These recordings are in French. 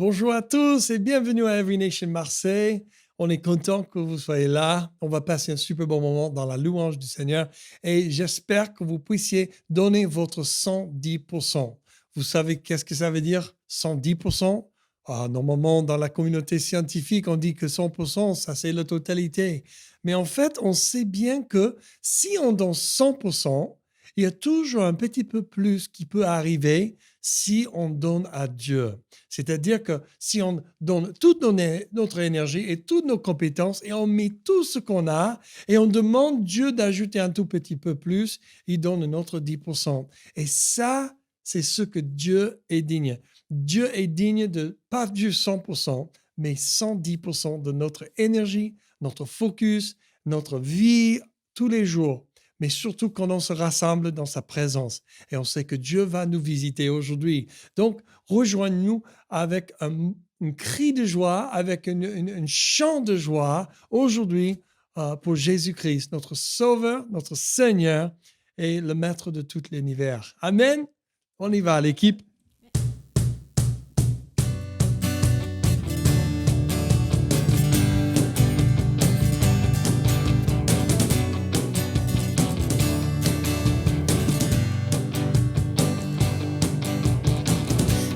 Bonjour à tous et bienvenue à Every Nation Marseille. On est content que vous soyez là. On va passer un super bon moment dans la louange du Seigneur et j'espère que vous puissiez donner votre 110%. Vous savez qu'est-ce que ça veut dire 110%? Normalement, dans la communauté scientifique, on dit que 100%, ça c'est la totalité. Mais en fait, on sait bien que si on donne 100%, il y a toujours un petit peu plus qui peut arriver si on donne à Dieu. C'est-à-dire que si on donne toute notre énergie et toutes nos compétences et on met tout ce qu'on a et on demande Dieu d'ajouter un tout petit peu plus, il donne un autre 10%. Et ça, c'est ce que Dieu est digne. Dieu est digne de pas du 100%, mais 110% de notre énergie, notre focus, notre vie tous les jours. Mais surtout quand on se rassemble dans sa présence. Et on sait que Dieu va nous visiter aujourd'hui. Donc, rejoignez-nous avec un cri de joie, avec un chant de joie aujourd'hui pour Jésus-Christ, notre Sauveur, notre Seigneur et le Maître de tout l'univers. Amen. On y va, l'équipe.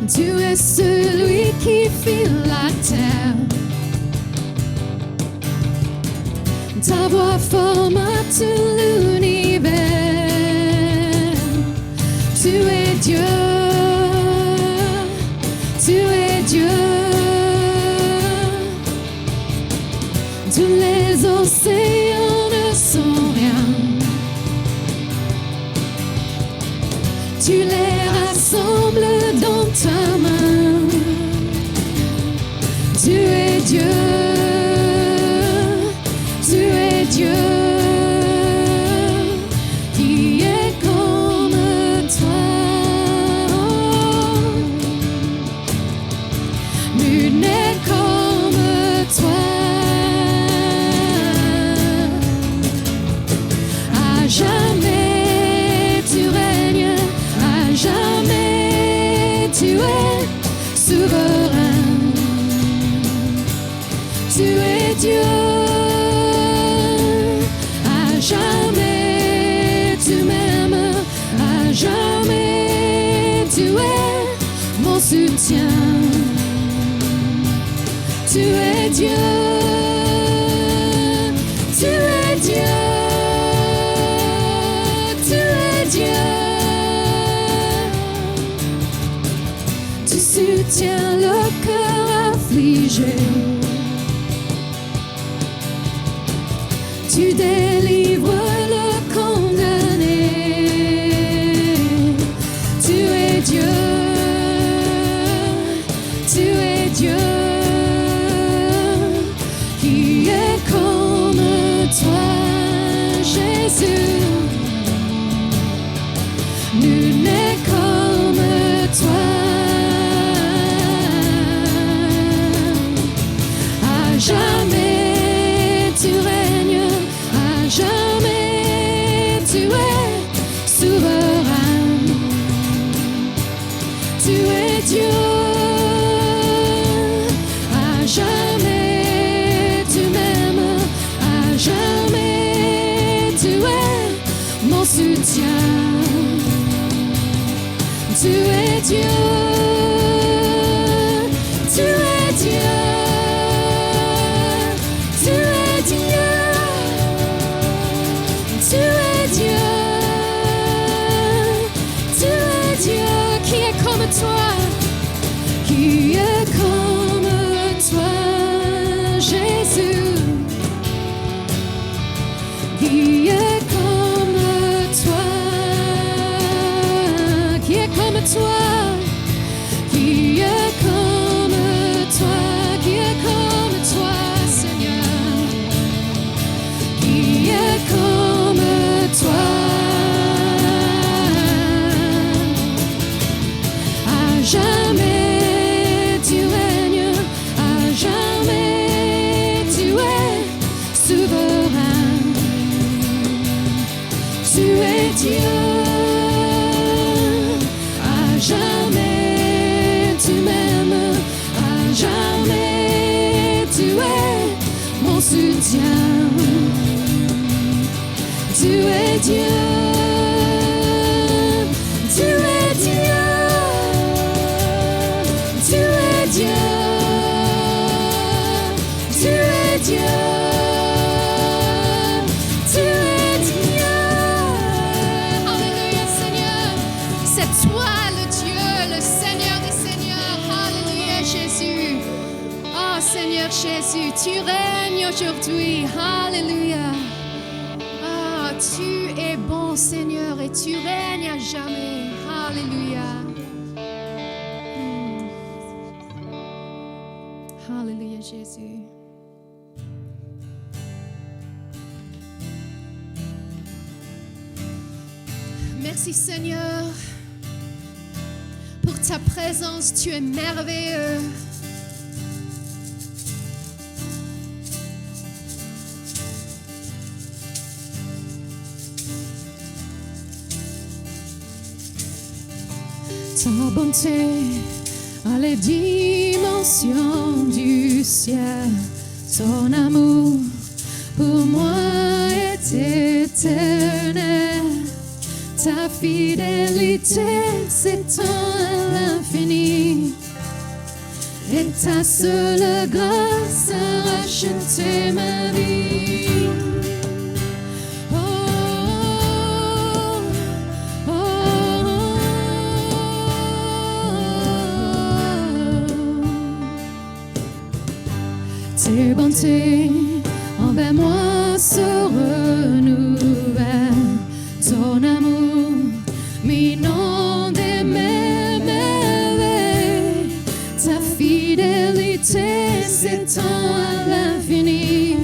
Tu es celui qui fit la terre. Ta voix forme tout l'univers. Tu es Dieu. Tu es Dieu. Tous les océans ne sont rien. Tu les rassembles dans ta main. Tu es Dieu. Tu es Dieu. Qui est comme toi? Nul n'est comme toi. À jamais tu règnes. À jamais tu es souverain. Tu es Dieu. À jamais tu m'aimes. À jamais tu es mon soutien. Tu es Dieu. Tu es Dieu. Tu es Dieu. Tu soutiens le cœur affligé. Tu délivres le condamné. Tu es Dieu. Tu es Dieu. Qui est comme toi, Jésus. Nul n'est comme toi. À jamais tu règnes. À jamais tu es souverain. Tu es Dieu. À jamais tu m'aimes. À jamais tu es mon soutien. Tu es Dieu. Tu es Dieu. Tu es Dieu. Tu es Dieu. Tu es Dieu. Qui est comme toi? Qui est comme toi, Jésus? Qui est comme toi? Qui est comme toi? Jésus, tu règnes aujourd'hui. Alléluia. Ah, tu es bon, Seigneur, et tu règnes à jamais. Alléluia. Alléluia, Jésus. Merci, Seigneur, pour ta présence. Tu es merveilleux. Ta bonté a les dimensions du ciel. Ton amour pour moi est éternel. Ta fidélité s'étend à l'infini. Et ta seule grâce a racheté ma vie. Oh, oh, oh, oh. Tes bontés envers moi se renouvellent. Ton amour m'inonde des merveilles. Ta fidélité s'étend à l'infini.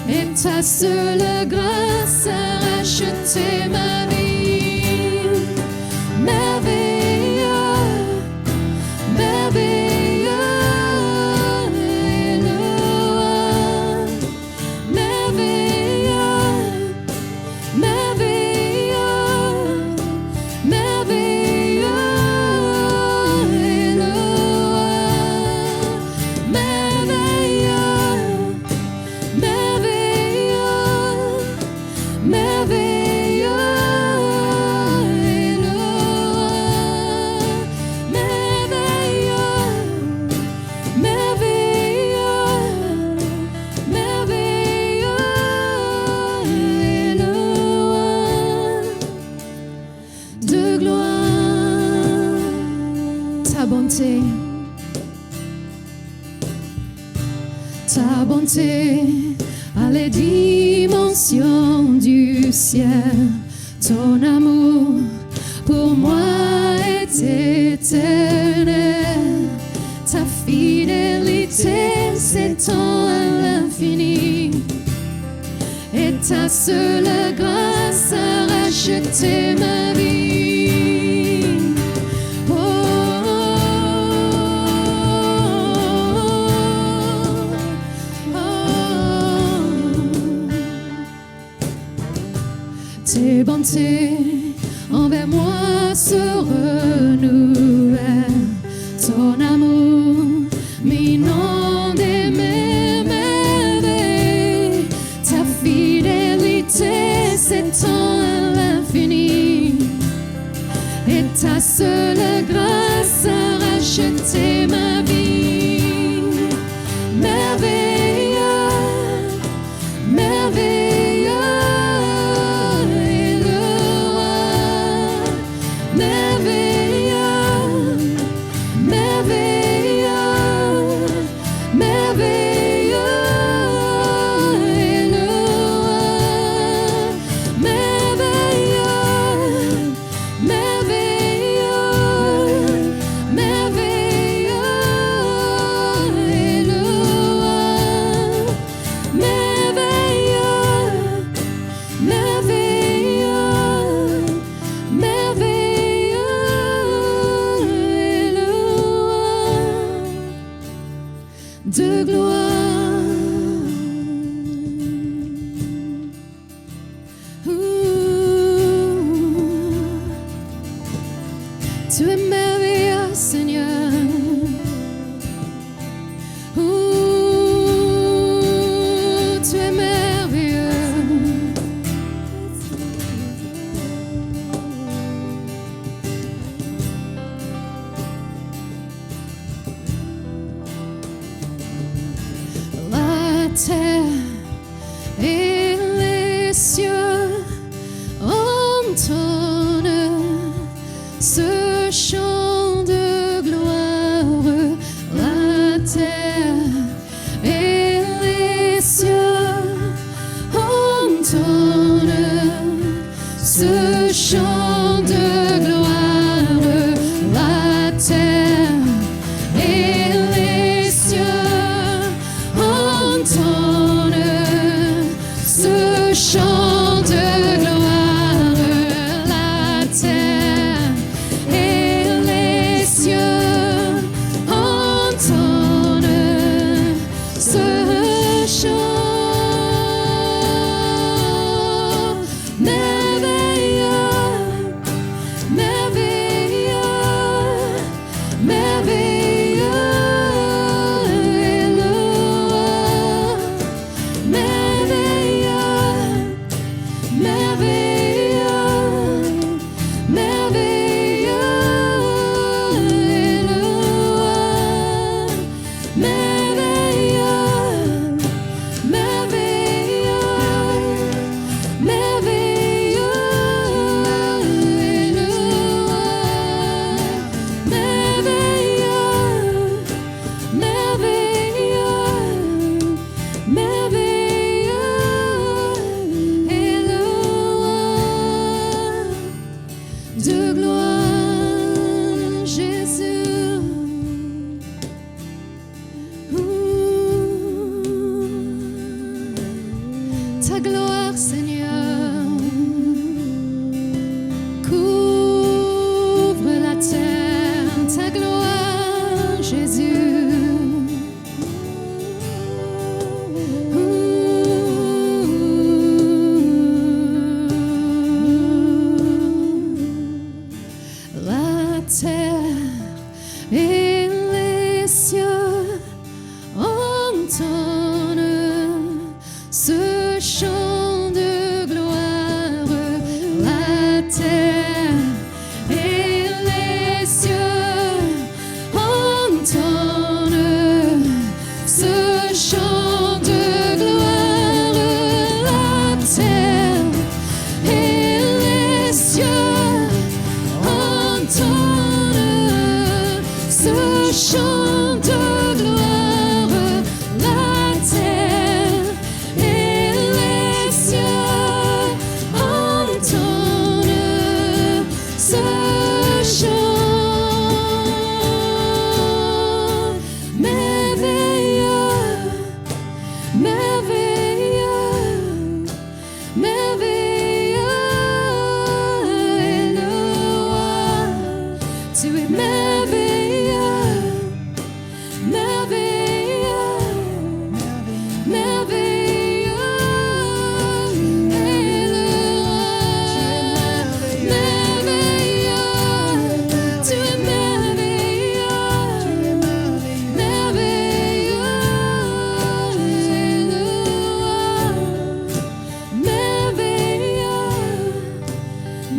Et ta seule grâce a racheté ma vie. Merveilleux, merveilleux est le roi. Merveilleux, merveilleux, merveilleux est le roi. Merveilleux, merveilleux, merveilleux est le roi. Merveilleux, merveilleux, merveilleux est le roi. De gloire, ta bonté. Ta bonté a les dimensions du ciel. Ton amour pour moi est éternel. Ta fidélité s'étend à l'infini. Et ta seule grâce a racheté ma vie. Oh, oh, oh. Tes bontés envers moi se renouvellent. Ton amour m'inonde des merveilles. Ta fidélité s'étend à l'infini. Et ta seule grâce a racheté ma vie. Merveilleux, merveilleux est le roi. Merveilleux, merveilleux, merveilleux est le roi. Merveilleux, merveilleux, merveilleux est le roi. Merveilleux, merveilleux, merveilleux est le roi. De gloire. Tu es merveilleux, Seigneur. Tu es merveilleux. La terre et les cieux entonnent ce chant de gloire. La terre ce chant de gloire, la terre et les cieux entendent ce chant de gloire, la terre et les cieux entendent ce chant. Ta gloire, Seigneur, couvre la terre. Ta gloire, Jésus. La terre et les cieux entendent ce chant de gloire, la terre et les cieux entendent ce chant de gloire, la terre et les cieux entendent ce chant de gloire, la terre et les cieux entendent ce chant. Merveilleux, merveilleux, merveilleux est le roi. Tu es merveilleux, merveilleux, merveilleux est le roi. Merveilleux, tu es merveilleux, merveilleux est le roi. Merveilleux,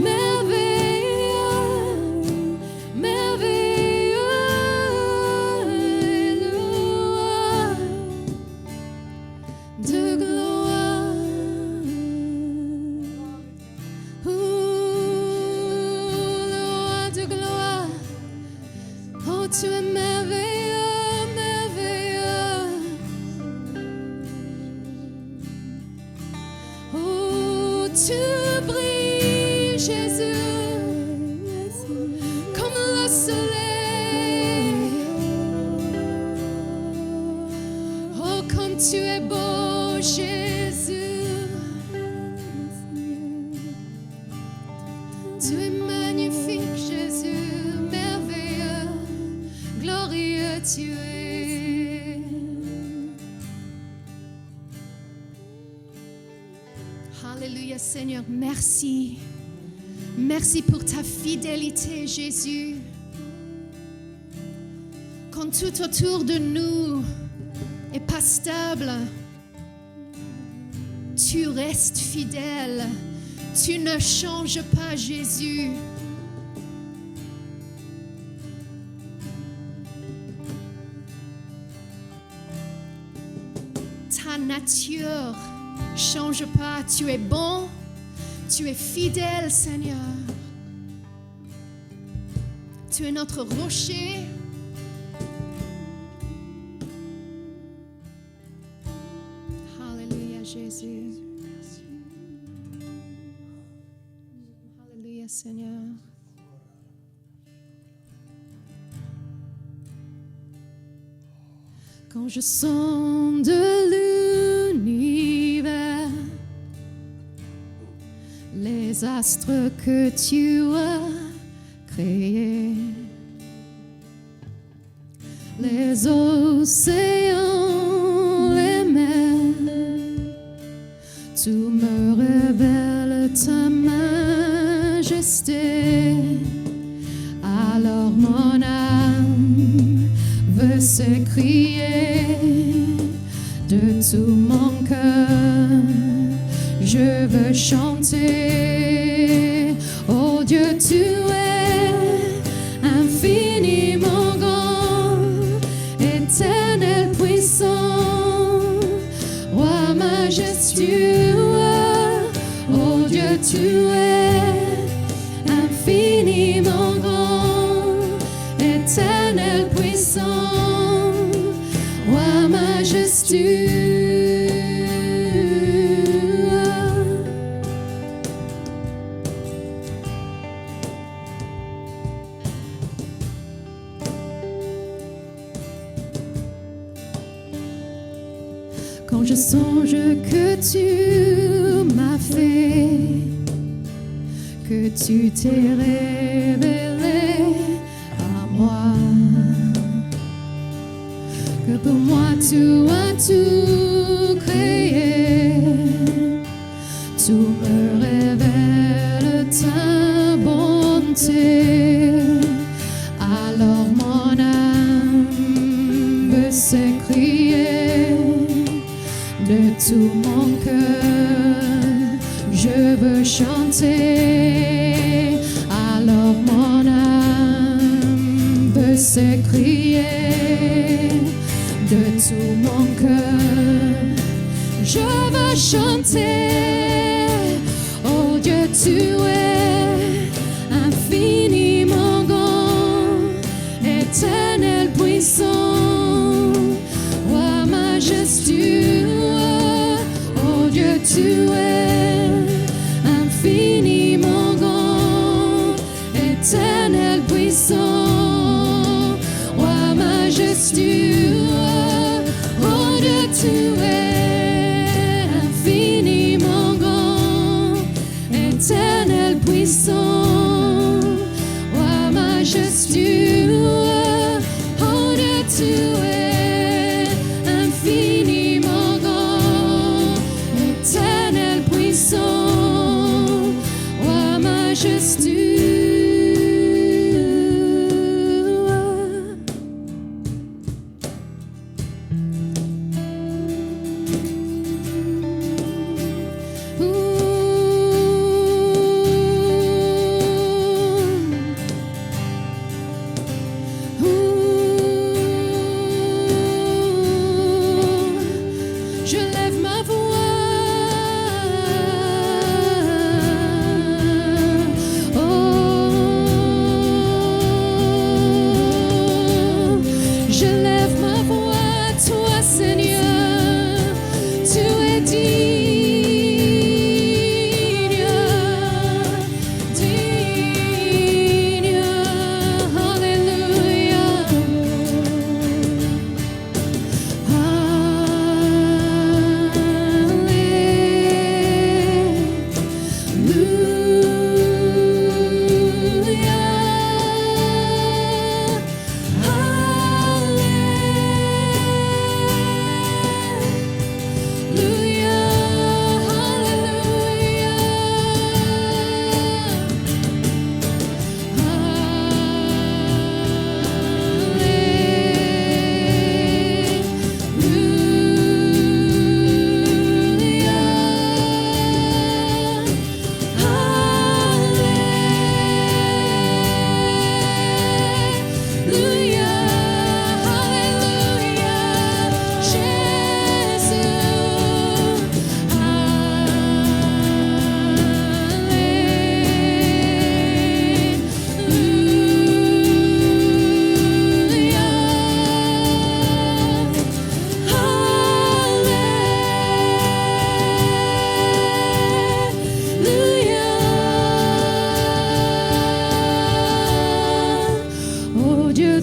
merveilleux, merveilleux est le roi de gloire. Le roi de gloire. Oh, tu es merveilleux, merveilleux. Oh, tu brilles, Jésus, comme le soleil. Oh, comme tu es beau, Jésus. Tu es magnifique, Jésus, merveilleux, glorieux tu es. Alléluia, Seigneur, merci. Merci pour ta fidélité, Jésus. Quand tout autour de nous est pas stable, tu restes fidèle. Tu ne changes pas, Jésus. Ta nature change pas. Tu es bon, tu es fidèle, Seigneur. Tu es notre rocher. Alléluia, Jésus. Alléluia, Seigneur. Quand je sonde l'univers, les astres que tu as créés, les océans, les mers, tout me révèle ta majesté. Alors mon âme veut s'écrier de tout mon cœur. Je veux chanter, oh Dieu, tu es infiniment grand, éternel puissant, roi majestueux. Oh Dieu, tu es infiniment grand, éternel puissant, roi majestueux. Quand je songe que tu m'as fait, que tu t'es révélé à moi, que pour moi tu as tout créé, tout me révèle ta bonté. Alors mon âme veut s'écrier de tout mon cœur, je veux chanter. Alors mon âme veut s'écrier de tout mon cœur, je veux chanter. Oh Dieu, tu es infiniment grand, éternel puissant, roi majestueux. Oh Dieu, tu es infiniment grand, éternel puissant, roi majestueux. Oh Dieu, tu es infiniment grand, éternel puissant, roi majestueux. Oh Dieu, tu es infiniment grand, éternel puissant, roi majestueux. Je lève ma voix, oh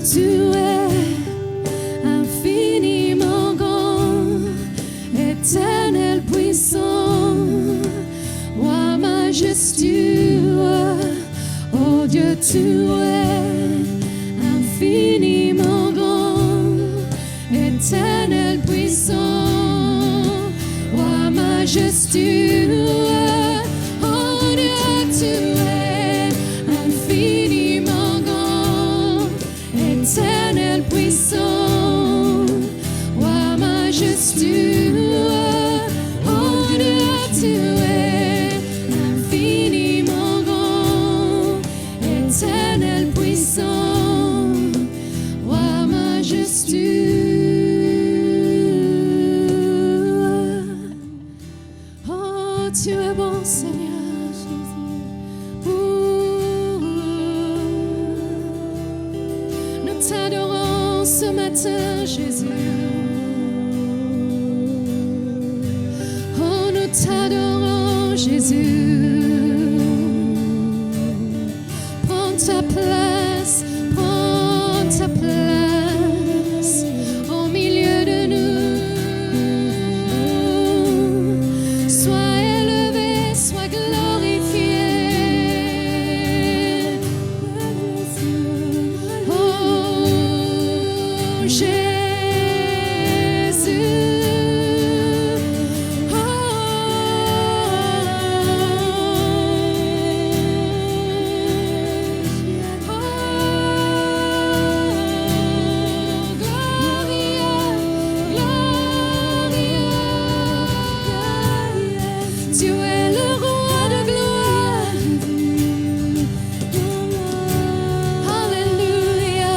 tu es infiniment grand, éternel puissant, roi majestueux. Oh Dieu, tu es infiniment grand, éternel puissant, roi majestueux. Oh Dieu, tu es infiniment grand, éternel puissant, roi majestueux. Oh Dieu, tu es infiniment grand, éternel puissant, roi majestueux. Oh, tu es bon, Seigneur Jésus. Nous t'adorons ce matin, Jésus. Oh, nous t'adorons, Jésus. Prends ta place au milieu de nous. Sois élevé, sois glorifié. Oh Jésus. Tu es le roi de gloire. Alléluia.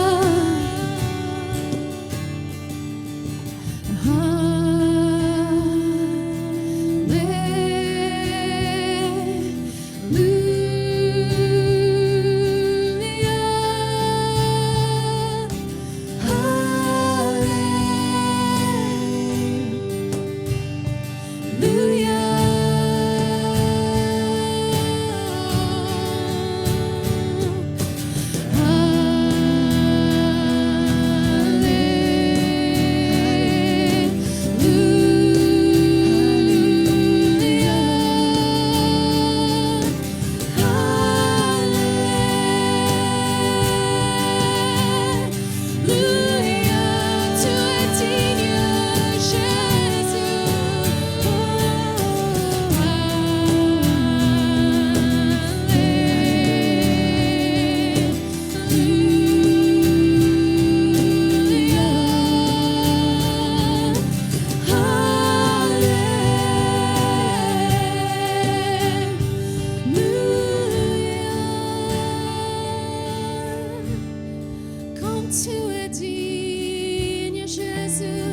Comme tu es digne, Jésus.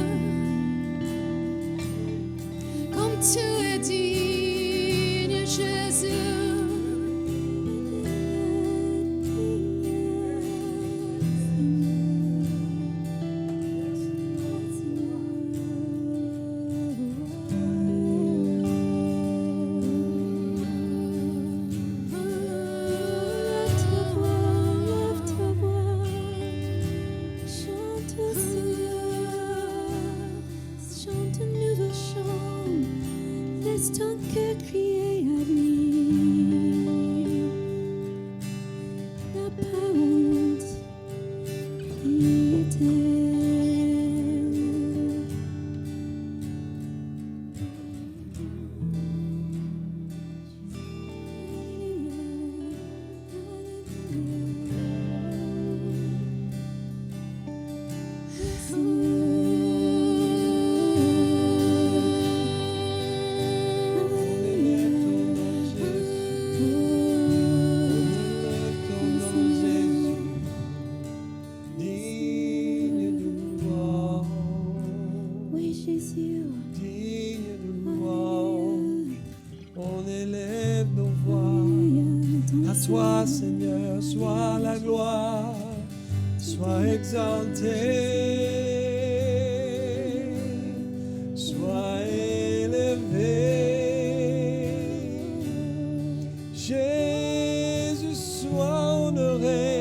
Comme tu es digne, Jésus. Lève ta voix, chante un nouveau chant, laisse ton cœur crier à lui. La parole Jésus, digne de louange, on élève nos voix. À toi, Seigneur, soit la gloire, sois exalté, sois élevé. Jésus, sois honoré.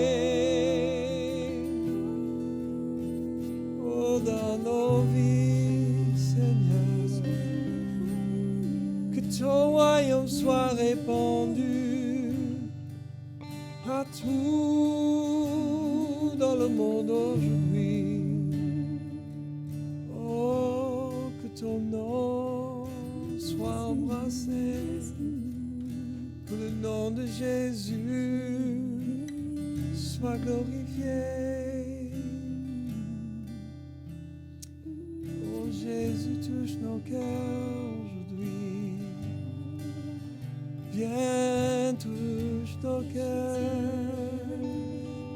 partout dans le monde aujourd'hui. Oh, que ton nom soit embrassé, que le nom de Jésus soit glorifié. Oh, Jésus, touche nos cœurs aujourd'hui. Viens, touche nos cœurs,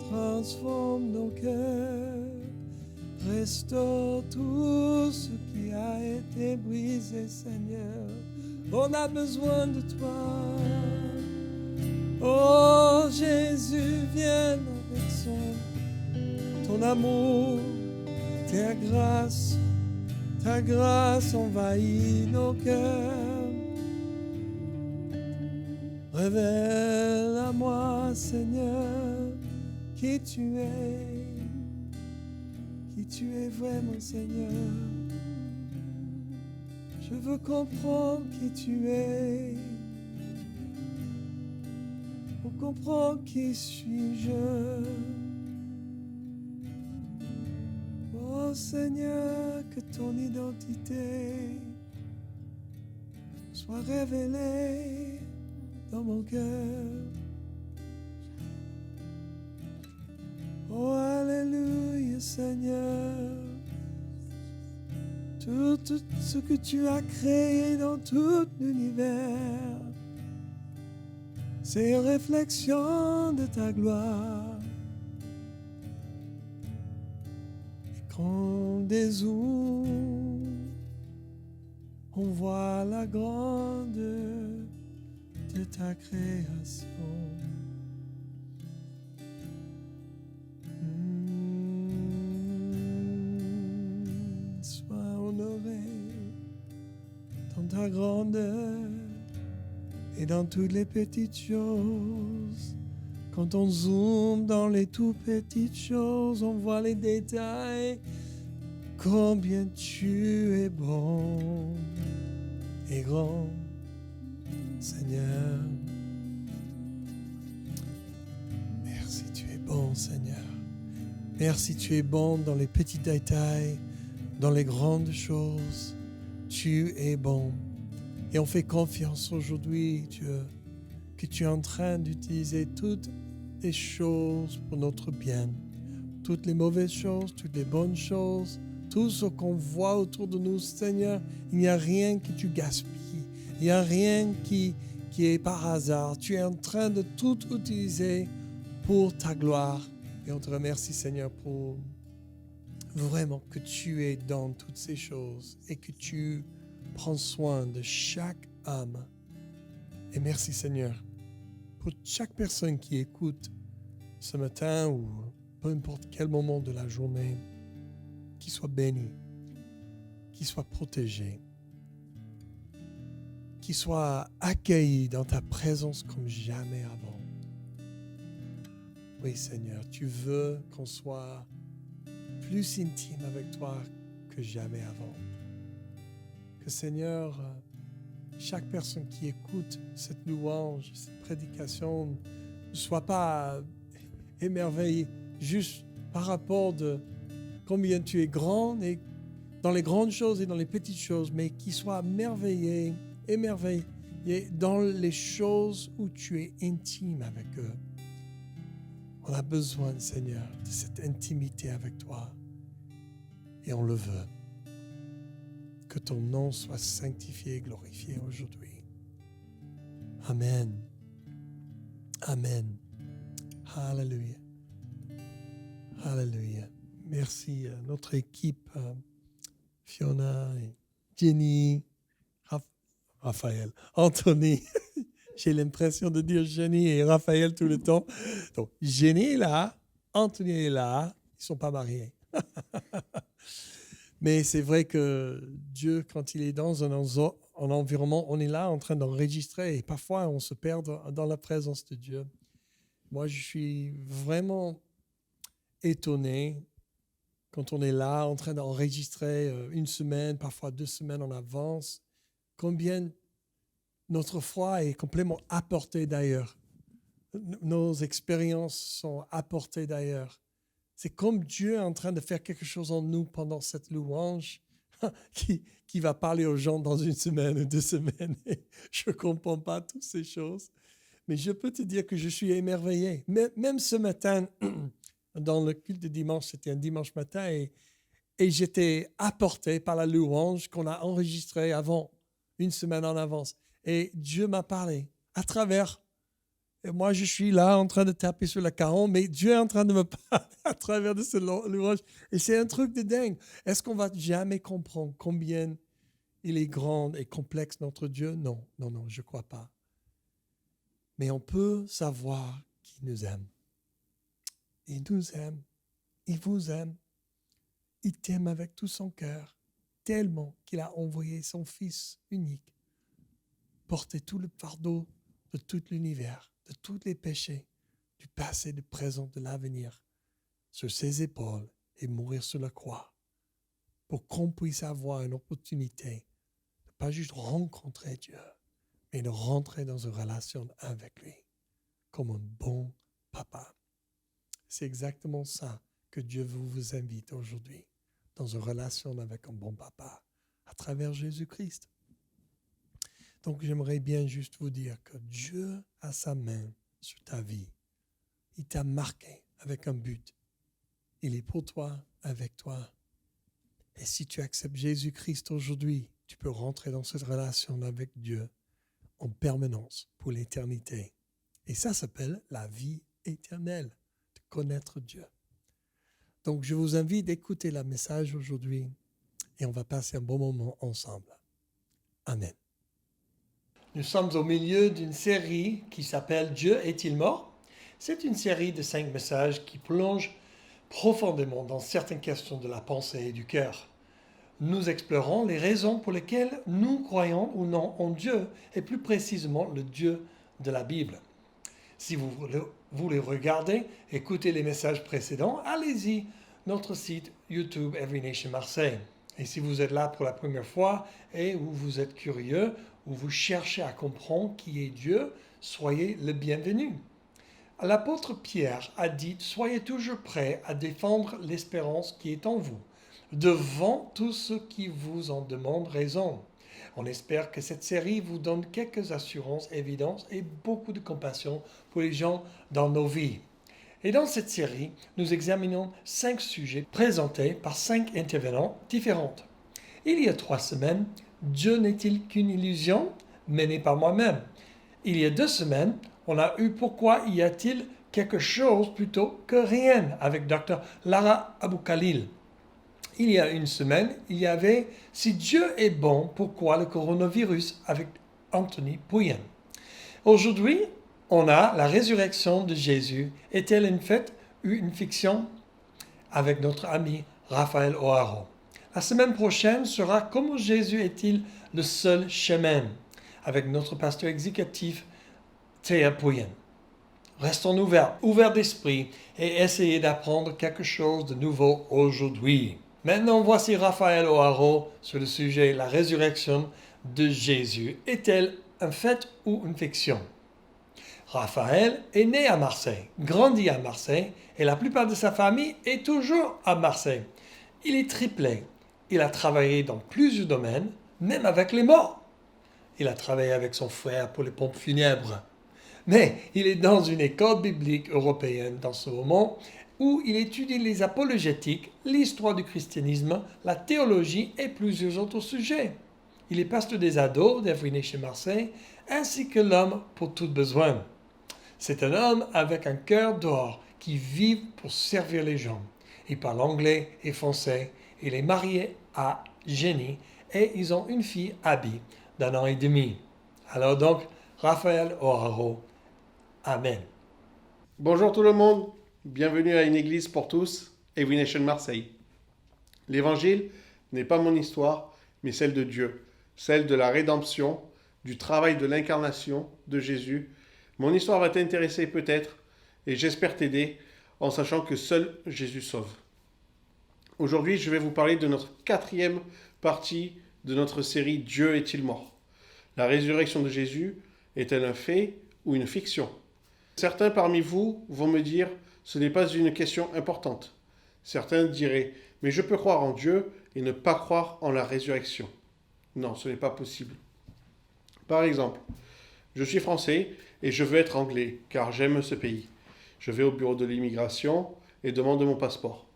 transforme nos cœurs, restaure tout ce qui a été brisé, Seigneur. On a besoin de toi. Oh Jésus, viens avec ton amour, ta grâce envahit nos cœurs. Révèle à moi, Seigneur, qui tu es vraiment, Seigneur. Je veux comprendre qui tu es, pour comprendre qui suis-je. Oh Seigneur, que ton identité soit révélée dans mon cœur. Oh Alléluia Seigneur, tout ce que tu as créé dans tout l'univers, c'est une réflexion de ta gloire. Et quand on dézoome, on voit la grandeur de ta création. Sois honoré dans ta grandeur et dans toutes les petites choses. Quand on zoome dans les tout petites choses, on voit les détails. Combien tu es bon et grand, Seigneur. Merci, tu es bon, Seigneur. Merci, tu es bon dans les petits détails, dans les grandes choses. Tu es bon. Et on fait confiance aujourd'hui, Dieu, que tu es en train d'utiliser toutes les choses pour notre bien. Toutes les mauvaises choses, toutes les bonnes choses, tout ce qu'on voit autour de nous, Seigneur, il n'y a rien que tu gaspilles. Il n'y a rien qui est par hasard. Tu es en train de tout utiliser pour ta gloire. Et on te remercie, Seigneur, pour vraiment que tu es dans toutes ces choses et que tu prends soin de chaque âme. Et merci, Seigneur, pour chaque personne qui écoute ce matin ou peu importe quel moment de la journée, qu'il soit béni, qu'il soit protégé, qu'il soit accueilli dans ta présence comme jamais avant. Oui, Seigneur, tu veux qu'on soit plus intime avec toi que jamais avant. Que, Seigneur, chaque personne qui écoute cette louange, cette prédication, ne soit pas émerveillée juste par rapport de combien tu es grand et dans les grandes choses et dans les petites choses, mais qui soit émerveillé dans les choses où tu es intime avec eux. On a besoin, Seigneur, de cette intimité avec toi et on le veut. Que ton nom soit sanctifié et glorifié aujourd'hui. Amen. Amen. Alléluia. Alléluia. Merci à notre équipe, Fiona, et Jenny, Raphaël, Anthony. J'ai l'impression de dire Jenny et Raphaël tout le temps. Donc, Jenny est là, Anthony est là. Ils ne sont pas mariés. Mais c'est vrai que Dieu, quand il est dans un environnement, on est là en train d'enregistrer et parfois on se perd dans la présence de Dieu. Moi, je suis vraiment étonné quand on est là en train d'enregistrer une semaine, parfois 2 semaines en avance, combien notre foi est complètement apportée d'ailleurs. nos expériences sont apportées d'ailleurs. C'est comme Dieu est en train de faire quelque chose en nous pendant cette louange qui va parler aux gens dans 1 semaine ou 2 semaines. Je ne comprends pas toutes ces choses. Mais je peux te dire que je suis émerveillé. Même ce matin, dans le culte de dimanche, c'était un dimanche matin, et j'étais apporté par la louange qu'on a enregistrée avant, 1 semaine en avance. Et Dieu m'a parlé à travers. Et moi, je suis là en train de taper sur le caron, mais Dieu est en train de me parler à travers de ce louange. Et c'est un truc de dingue. Est-ce qu'on va jamais comprendre combien il est grand et complexe, notre Dieu? Non, je ne crois pas. Mais on peut savoir qu'il nous aime. Il nous aime. Il vous aime. Il t'aime avec tout son cœur, tellement qu'il a envoyé son Fils unique porter tout le fardeau de tout l'univers, de tous les péchés, du passé, du présent, de l'avenir, sur ses épaules et mourir sur la croix, pour qu'on puisse avoir une opportunité de pas juste rencontrer Dieu, mais de rentrer dans une relation avec lui, comme un bon papa. C'est exactement ça que Dieu vous invite aujourd'hui, dans une relation avec un bon papa, à travers Jésus-Christ. Donc, j'aimerais bien juste vous dire que Dieu a sa main sur ta vie. Il t'a marqué avec un but. Il est pour toi, avec toi. Et si tu acceptes Jésus-Christ aujourd'hui, tu peux rentrer dans cette relation avec Dieu en permanence pour l'éternité. Et ça s'appelle la vie éternelle, de connaître Dieu. Donc, je vous invite d'écouter le message aujourd'hui et on va passer un bon moment ensemble. Amen. Nous sommes au milieu d'une série qui s'appelle « Dieu est-il mort ?» C'est une série de 5 messages qui plongent profondément dans certaines questions de la pensée et du cœur. Nous explorons les raisons pour lesquelles nous croyons ou non en Dieu, et plus précisément le Dieu de la Bible. Si vous voulez regarder, écouter les messages précédents, allez-y, notre site YouTube Every Nation Marseille. Et si vous êtes là pour la première fois et où vous êtes curieux, ou vous cherchez à comprendre qui est Dieu, soyez le bienvenu. L'apôtre Pierre a dit « Soyez toujours prêts à défendre l'espérance qui est en vous, devant tous ceux qui vous en demandent raison. » On espère que cette série vous donne quelques assurances, évidences et beaucoup de compassion pour les gens dans nos vies. Et dans cette série, nous examinons 5 sujets présentés par 5 intervenants différents. Il y a 3 semaines, Dieu n'est-il qu'une illusion menée par moi-même? Il y a 2 semaines, on a eu pourquoi y a-t-il quelque chose plutôt que rien avec Dr. Lara Abou-Khalil. Il y a 1 semaine, il y avait si Dieu est bon, pourquoi le coronavirus avec Anthony Pouyen. Aujourd'hui, on a la résurrection de Jésus. Est-elle une fête ou une fiction? Avec notre ami Raphaël O'Haro. La semaine prochaine sera comment Jésus est-il le seul chemin? Avec notre pasteur exécutif Théa Pouyen. Restons ouverts d'esprit et essayez d'apprendre quelque chose de nouveau aujourd'hui. Maintenant, voici Raphaël O'Haro sur le sujet la résurrection de Jésus. Est-elle un fait ou une fiction? Raphaël est né à Marseille, grandi à Marseille et la plupart de sa famille est toujours à Marseille. Il est triplé. Il a travaillé dans plusieurs domaines, même avec les morts. Il a travaillé avec son frère pour les pompes funèbres. Mais il est dans une école biblique européenne dans ce moment où il étudie les apologétiques, l'histoire du christianisme, la théologie et plusieurs autres sujets. Il est pasteur des ados d'Every Nation Marseille ainsi que l'homme pour tout besoin. C'est un homme avec un cœur d'or qui vit pour servir les gens. Il parle anglais et français. Il est marié à Jenny et ils ont une fille, Abby, d'1 an et demi. Alors donc, Raphaël O'Haro. Amen. Bonjour tout le monde, bienvenue à une église pour tous, Every Nation Marseille. L'évangile n'est pas mon histoire, mais celle de Dieu, celle de la rédemption, du travail de l'incarnation de Jésus. Mon histoire va t'intéresser peut-être, et j'espère t'aider en sachant que seul Jésus sauve. Aujourd'hui, je vais vous parler de notre 4e partie de notre série « Dieu est-il mort ?» La résurrection de Jésus est-elle un fait ou une fiction? Certains parmi vous vont me dire, ce n'est pas une question importante. Certains diraient, mais je peux croire en Dieu et ne pas croire en la résurrection. Non, ce n'est pas possible. Par exemple, je suis français et je veux être anglais car j'aime ce pays. Je vais au bureau de l'immigration et demande mon passeport.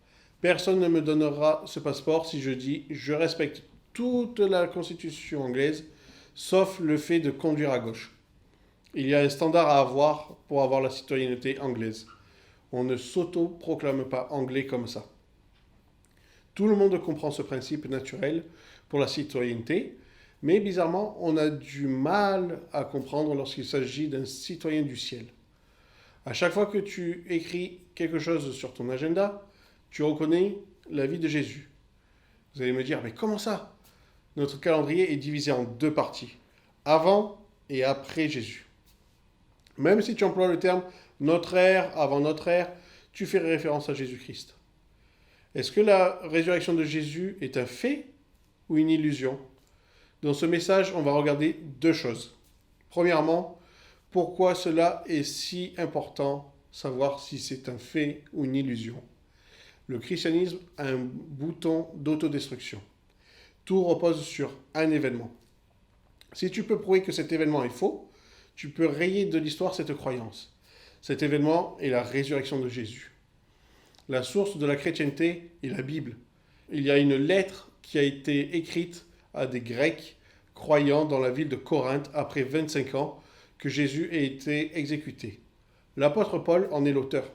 Personne ne me donnera ce passeport si je dis je respecte toute la constitution anglaise sauf le fait de conduire à gauche. Il y a un standard à avoir pour avoir la citoyenneté anglaise. On ne s'auto-proclame pas anglais comme ça. Tout le monde comprend ce principe naturel pour la citoyenneté, mais bizarrement, on a du mal à comprendre lorsqu'il s'agit d'un citoyen du ciel. À chaque fois que tu écris quelque chose sur ton agenda, tu reconnais la vie de Jésus. Vous allez me dire, mais comment ça? Notre calendrier est divisé en deux parties, avant et après Jésus. Même si tu emploies le terme notre ère, avant notre ère, tu fais référence à Jésus-Christ. Est-ce que la résurrection de Jésus est un fait ou une illusion? Dans ce message, on va regarder deux choses. Premièrement, pourquoi cela est si important, savoir si c'est un fait ou une illusion. Le christianisme a un bouton d'autodestruction. Tout repose sur un événement. Si tu peux prouver que cet événement est faux, tu peux rayer de l'histoire cette croyance. Cet événement est la résurrection de Jésus. La source de la chrétienté est la Bible. Il y a une lettre qui a été écrite à des Grecs croyant dans la ville de Corinthe après 25 ans que Jésus ait été exécuté. L'apôtre Paul en est l'auteur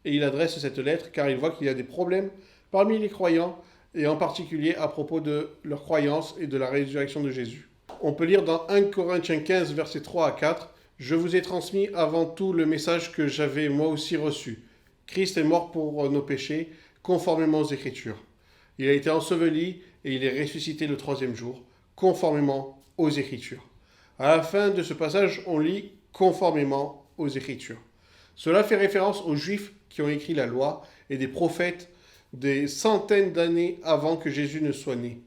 et il adresse cette lettre car il voit qu'il y a des problèmes parmi les croyants et en particulier à propos de leur croyance et de la résurrection de Jésus. On peut lire dans 1 Corinthiens 15 versets 3 à 4 « Je vous ai transmis avant tout le message que j'avais moi aussi reçu. Christ est mort pour nos péchés, conformément aux Écritures. Il a été enseveli et il est ressuscité le troisième jour, conformément aux Écritures. » À la fin de ce passage, on lit « conformément aux Écritures ». Cela fait référence aux Juifs qui ont écrit la loi et des prophètes des centaines d'années avant que Jésus ne soit né.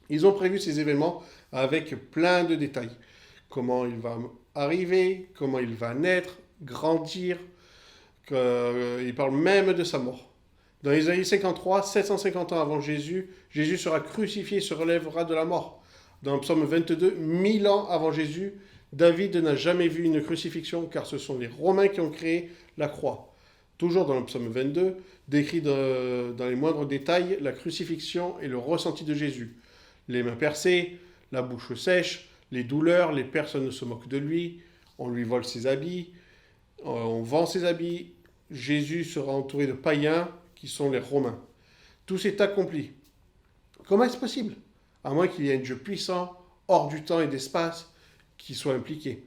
Ils ont prévu ces événements avec plein de détails. Comment il va arriver, comment il va naître, grandir. Il parle même de sa mort. Dans Isaïe 53, 750 ans avant Jésus, Jésus sera crucifié et se relèvera de la mort. Dans le psaume 22, 1000 ans avant Jésus, David n'a jamais vu une crucifixion car ce sont les Romains qui ont créé la croix. Toujours dans le psaume 22, décrit dans les moindres détails la crucifixion et le ressenti de Jésus. Les mains percées, la bouche sèche, les douleurs, les personnes se moquent de lui, on lui vole ses habits, on vend ses habits. Jésus sera entouré de païens qui sont les Romains. Tout s'est accompli. Comment est-ce possible? À moins qu'il y ait un Dieu puissant, hors du temps et d'espace, qui soit impliqué.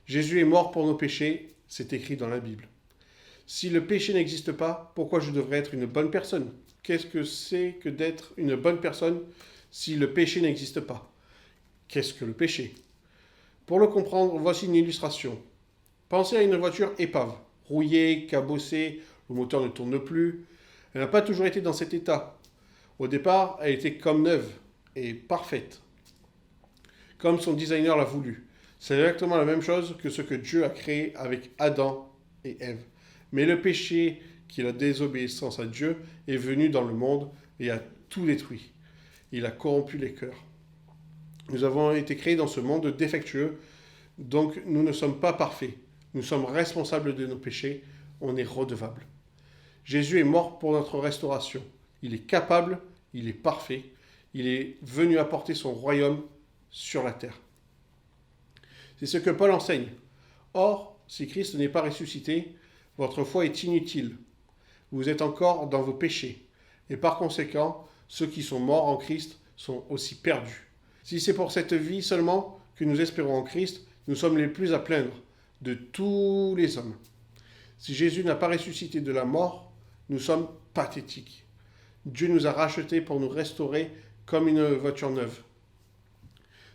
Jésus est mort pour nos péchés, c'est écrit dans la Bible. Si le péché n'existe pas, pourquoi je devrais être une bonne personne? Qu'est-ce que c'est que d'être une bonne personne si le péché n'existe pas? Qu'est-ce que le péché? Pour le comprendre, voici une illustration. Pensez à une voiture épave, rouillée, cabossée, le moteur ne tourne plus. Elle n'a pas toujours été dans cet état. Au départ, elle était comme neuve et parfaite, comme son designer l'a voulu. C'est exactement la même chose que ce que Dieu a créé avec Adam et Ève. Mais le péché, qui est la désobéissance à Dieu, est venu dans le monde et a tout détruit. Il a corrompu les cœurs. Nous avons été créés dans ce monde défectueux, donc nous ne sommes pas parfaits. Nous sommes responsables de nos péchés, on est redevables. Jésus est mort pour notre restauration. Il est capable, il est parfait, il est venu apporter son royaume sur la terre. C'est ce que Paul enseigne. Or, si Christ n'est pas ressuscité, votre foi est inutile. Vous êtes encore dans vos péchés. Et par conséquent, ceux qui sont morts en Christ sont aussi perdus. Si c'est pour cette vie seulement que nous espérons en Christ, nous sommes les plus à plaindre de tous les hommes. Si Jésus n'a pas ressuscité de la mort, nous sommes pathétiques. Dieu nous a rachetés pour nous restaurer comme une voiture neuve.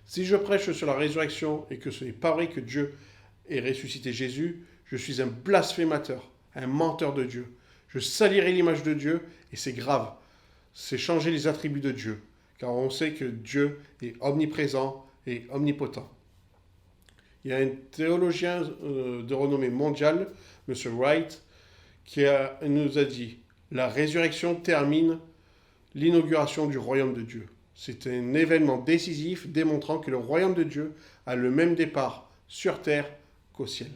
Si je prêche sur la résurrection et que ce n'est pas vrai que Dieu ait ressuscité Jésus, je suis un blasphémateur, un menteur de Dieu. Je salirai l'image de Dieu et c'est grave. C'est changer les attributs de Dieu, car on sait que Dieu est omniprésent et omnipotent. Il y a un théologien de renommée mondiale, M. Wright, nous a dit « La résurrection termine l'inauguration du royaume de Dieu. C'est un événement décisif démontrant que le royaume de Dieu a le même départ sur terre qu'au ciel.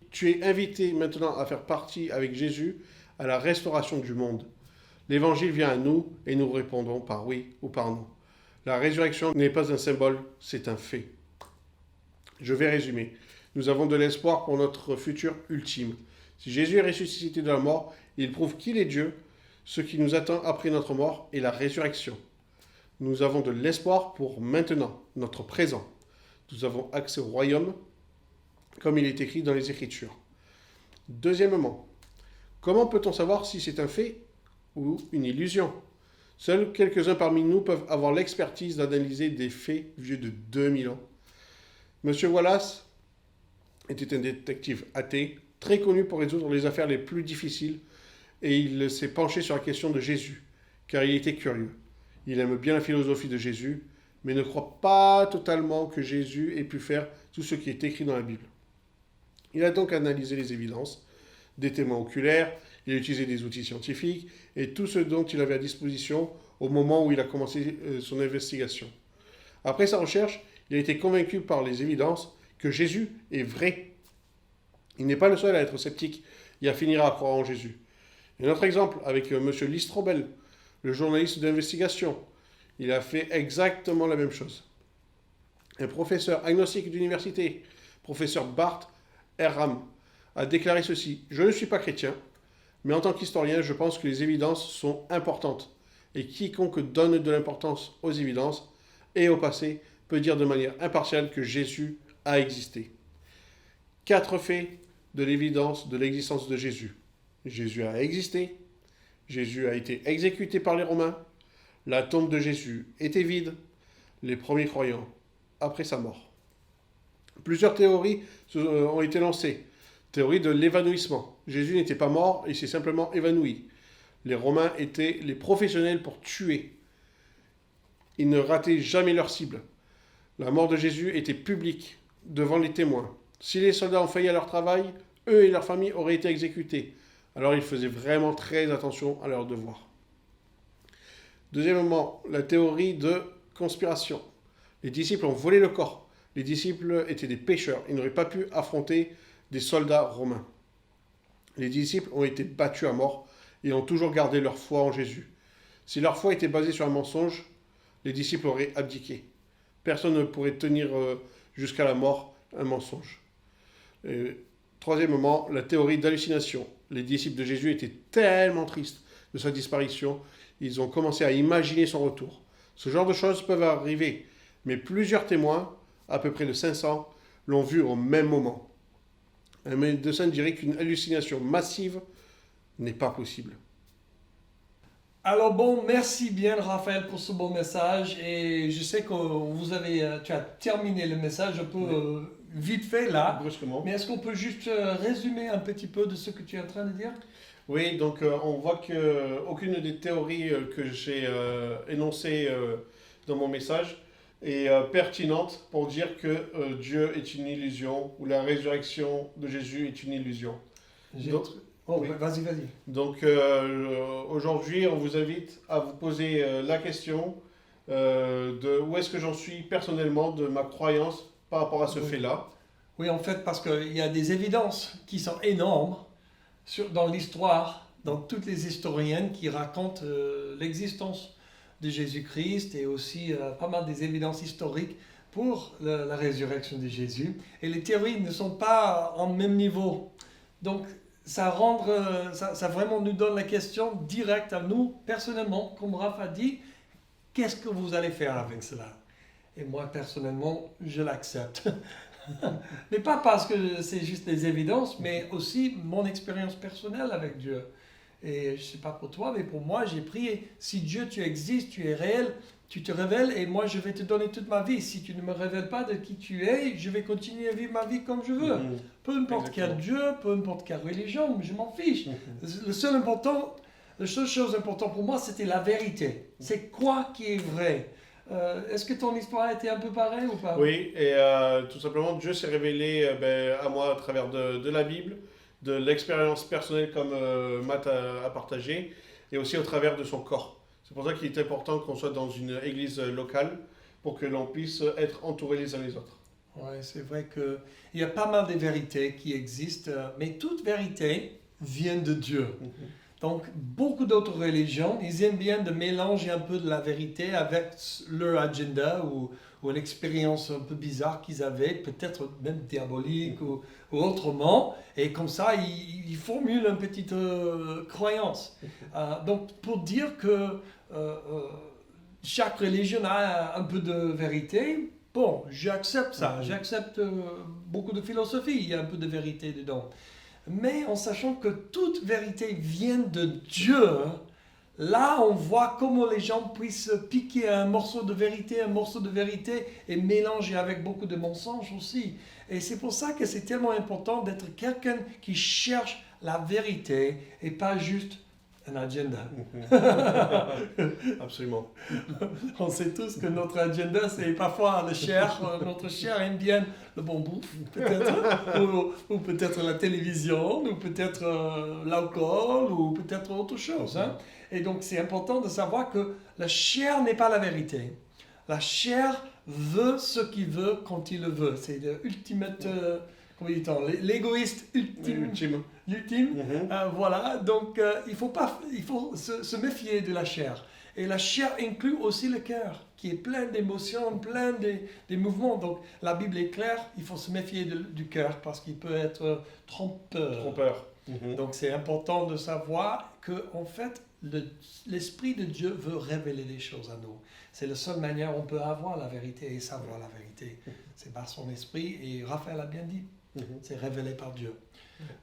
Tu es invité maintenant à faire partie avec Jésus à la restauration du monde. L'évangile vient à nous et nous répondons par oui ou par non. La résurrection n'est pas un symbole, c'est un fait. Je vais résumer. Nous avons de l'espoir pour notre futur ultime. Si Jésus est ressuscité de la mort, il prouve qu'il est Dieu. Ce qui nous attend après notre mort est la résurrection. Nous avons de l'espoir pour maintenant, notre présent. Nous avons accès au royaume, comme il est écrit dans les Écritures. Deuxièmement, comment peut-on savoir si c'est un fait ou une illusion? Seuls quelques-uns parmi nous peuvent avoir l'expertise d'analyser des faits vieux de 2000 ans. Monsieur Wallace était un détective athée, très connu pour résoudre les affaires les plus difficiles, et il s'est penché sur la question de Jésus, car il était curieux. Il aime bien la philosophie de Jésus, mais ne croit pas totalement que Jésus ait pu faire tout ce qui est écrit dans la Bible. Il a donc analysé les évidences, des témoins oculaires, il a utilisé des outils scientifiques et tout ce dont il avait à disposition au moment où il a commencé son investigation. Après sa recherche, il a été convaincu par les évidences que Jésus est vrai. Il n'est pas le seul à être sceptique et à finir à croire en Jésus. Un autre exemple avec M. Listrobel, le journaliste d'investigation. Il a fait exactement la même chose. Un professeur agnostique d'université, professeur Bart Ehrham, a déclaré ceci: « Je ne suis pas chrétien, mais en tant qu'historien, je pense que les évidences sont importantes. Et quiconque donne de l'importance aux évidences et au passé peut dire de manière impartiale que Jésus a existé. » 4 faits de l'évidence de l'existence de Jésus. Jésus a existé, Jésus a été exécuté par les Romains, la tombe de Jésus était vide, les premiers croyants après sa mort. Plusieurs théories ont été lancées. Théorie de l'évanouissement. Jésus n'était pas mort, il s'est simplement évanoui. Les Romains étaient les professionnels pour tuer. Ils ne rataient jamais leur cible. La mort de Jésus était publique, devant les témoins. Si les soldats ont failli à leur travail, eux et leurs familles auraient été exécutés. Alors ils faisaient vraiment très attention à leurs devoirs. Deuxièmement, la théorie de conspiration. Les disciples ont volé le corps. Les disciples étaient des pécheurs. Ils n'auraient pas pu affronter des soldats romains. Les disciples ont été battus à mort et ont toujours gardé leur foi en Jésus. Si leur foi était basée sur un mensonge, les disciples auraient abdiqué. Personne ne pourrait tenir jusqu'à la mort un mensonge. Troisièmement, la théorie d'hallucination. Les disciples de Jésus étaient tellement tristes de sa disparition, ils ont commencé à imaginer son retour. Ce genre de choses peuvent arriver, mais plusieurs témoins, à peu près de 500, l'ont vu au même moment. Un médecin dirait qu'une hallucination massive n'est pas possible. Alors bon, merci bien Raphaël pour ce bon message et je sais que tu as terminé le message un peu vite fait là. Brusquement. Mais est-ce qu'on peut juste résumer un petit peu de ce que tu es en train de dire? Oui, donc on voit qu'aucune des théories que j'ai énoncées dans mon message est pertinente pour dire que Dieu est une illusion ou la résurrection de Jésus est une illusion. Donc, oui. Vas-y. Donc aujourd'hui, on vous invite à vous poser la question de où est-ce que j'en suis personnellement de ma croyance par rapport à ce fait-là. Oui, en fait, parce qu'il y a des évidences qui sont énormes dans l'histoire, dans toutes les historiennes qui racontent l'existence de Jésus-Christ et aussi pas mal des évidences historiques pour la résurrection de Jésus. Et les théories ne sont pas en même niveau. Donc, ça vraiment nous donne la question directe à nous, personnellement, comme Raph a dit, qu'est-ce que vous allez faire avec cela? Et moi, personnellement, je l'accepte. Mais pas parce que c'est juste des évidences, mais aussi mon expérience personnelle avec Dieu. Et je ne sais pas pour toi, mais pour moi, j'ai prié. Si Dieu, tu existes, tu es réel, tu te révèles et moi, je vais te donner toute ma vie. Si tu ne me révèles pas de qui tu es, je vais continuer à vivre ma vie comme je veux. Peu importe quel Dieu, peu importe quelle religion, je m'en fiche. La seule chose importante pour moi, c'était la vérité. C'est quoi qui est vrai? Est-ce que ton histoire a été un peu pareille ou pas? Oui, et tout simplement, Dieu s'est révélé à moi à travers de la Bible, de l'expérience personnelle comme Matt a partagé, et aussi au travers de son corps. C'est pour ça qu'il est important qu'on soit dans une église locale pour que l'on puisse être entourés les uns les autres. Oui, c'est vrai qu'il y a pas mal de vérités qui existent, mais toute vérité vient de Dieu. Donc, beaucoup d'autres religions, ils aiment bien de mélanger un peu de la vérité avec leur agenda ou une expérience un peu bizarre qu'ils avaient, peut-être même diabolique ou autrement. Et comme ça, ils formulent une petite croyance. Donc, pour dire que chaque religion a un peu de vérité, bon, j'accepte ça. J'accepte beaucoup de philosophie, il y a un peu de vérité dedans. Mais en sachant que toute vérité vient de Dieu, là on voit comment les gens puissent piquer un morceau de vérité et mélanger avec beaucoup de mensonges aussi. Et c'est pour ça que c'est tellement important d'être quelqu'un qui cherche la vérité et pas juste un agenda. Absolument. On sait tous que notre agenda, c'est parfois le chair. Notre chair aime bien le bon bouffe, peut-être, ou peut-être la télévision, ou peut-être l'alcool, ou peut-être autre chose. Hein. Et donc, c'est important de savoir que la chair n'est pas la vérité. La chair veut ce qu'il veut quand il le veut. C'est l'ultimate... comment dit-on, l'égoïste ultime. Voilà, donc il faut se méfier de la chair. Et la chair inclut aussi le cœur, qui est plein d'émotions, plein des mouvements. Donc la Bible est claire, il faut se méfier du cœur parce qu'il peut être trompeur. Donc c'est important de savoir que en fait, l'Esprit de Dieu veut révéler des choses à nous. C'est la seule manière où on peut avoir la vérité et savoir la vérité. C'est par son Esprit, et Raphaël a bien dit. C'est révélé par Dieu.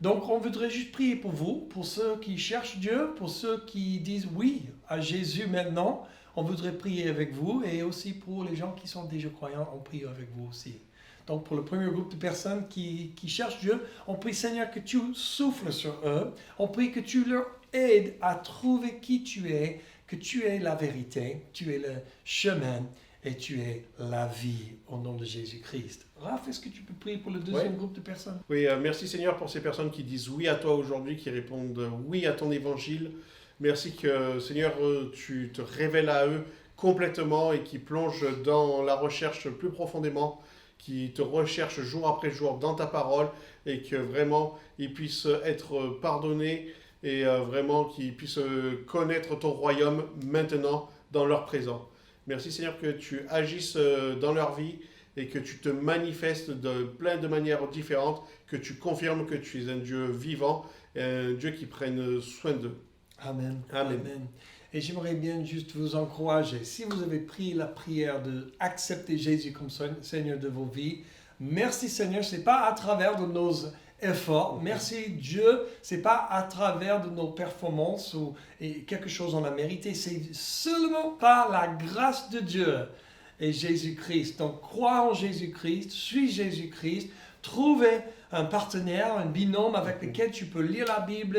Donc, on voudrait juste prier pour vous, pour ceux qui cherchent Dieu, pour ceux qui disent oui à Jésus maintenant. On voudrait prier avec vous, et aussi pour les gens qui sont déjà croyants, on prie avec vous aussi. Donc, pour le premier groupe de personnes qui cherchent Dieu, on prie, Seigneur, que tu souffles sur eux. On prie que tu leur aides à trouver qui tu es, que tu es la vérité, tu es le chemin, et tu es la vie au nom de Jésus-Christ. Raph, est-ce que tu peux prier pour le deuxième groupe de personnes? Oui, merci Seigneur pour ces personnes qui disent oui à toi aujourd'hui, qui répondent oui à ton évangile. Merci que Seigneur, tu te révèles à eux complètement et qui plongent dans la recherche plus profondément, qui te recherchent jour après jour dans ta parole et que vraiment ils puissent être pardonnés et vraiment qu'ils puissent connaître ton royaume maintenant dans leur présent. Merci Seigneur que tu agisses dans leur vie et que tu te manifestes de plein de manières différentes, que tu confirmes que tu es un Dieu vivant, et un Dieu qui prenne soin d'eux. Amen. Amen. Et j'aimerais bien juste vous encourager, si vous avez pris la prière d'accepter Jésus comme Seigneur de vos vies, merci Seigneur, ce n'est pas à travers de nos efforts, merci Dieu, ce n'est pas à travers de nos performances ou quelque chose on a mérité, c'est seulement par la grâce de Dieu et Jésus-Christ. Donc crois en Jésus-Christ, suis Jésus-Christ, trouvez un partenaire, un binôme avec lequel tu peux lire la Bible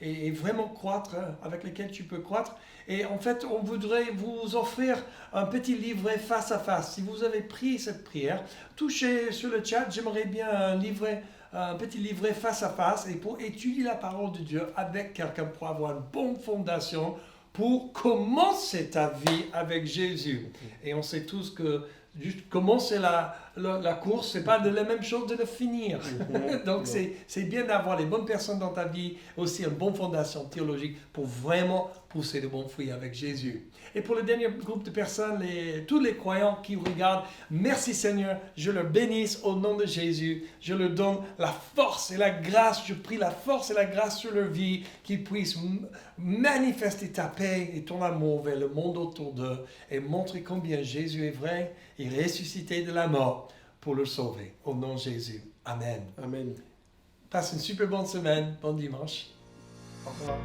et vraiment croître, avec lequel tu peux croître. Et en fait, on voudrait vous offrir un petit livret face à face. Si vous avez pris cette prière, touchez sur le chat, j'aimerais bien un petit livret face à face et pour étudier la parole de Dieu avec quelqu'un pour avoir une bonne fondation pour commencer ta vie avec Jésus. Et on sait tous que juste commencer la course, c'est pas de la même chose de le finir. Donc c'est bien d'avoir les bonnes personnes dans ta vie, aussi une bonne fondation théologique pour vraiment pousser de bons fruits avec Jésus. Et pour le dernier groupe de personnes, tous les croyants qui regardent, merci Seigneur, je leur bénisse au nom de Jésus. Je leur donne la force et la grâce. Je prie la force et la grâce sur leur vie, qu'ils puissent manifester ta paix et ton amour vers le monde autour d'eux et montrer combien Jésus est vrai et ressuscité de la mort pour le sauver. Au nom de Jésus. Amen. Amen. Passe une super bonne semaine. Bon dimanche. Au revoir.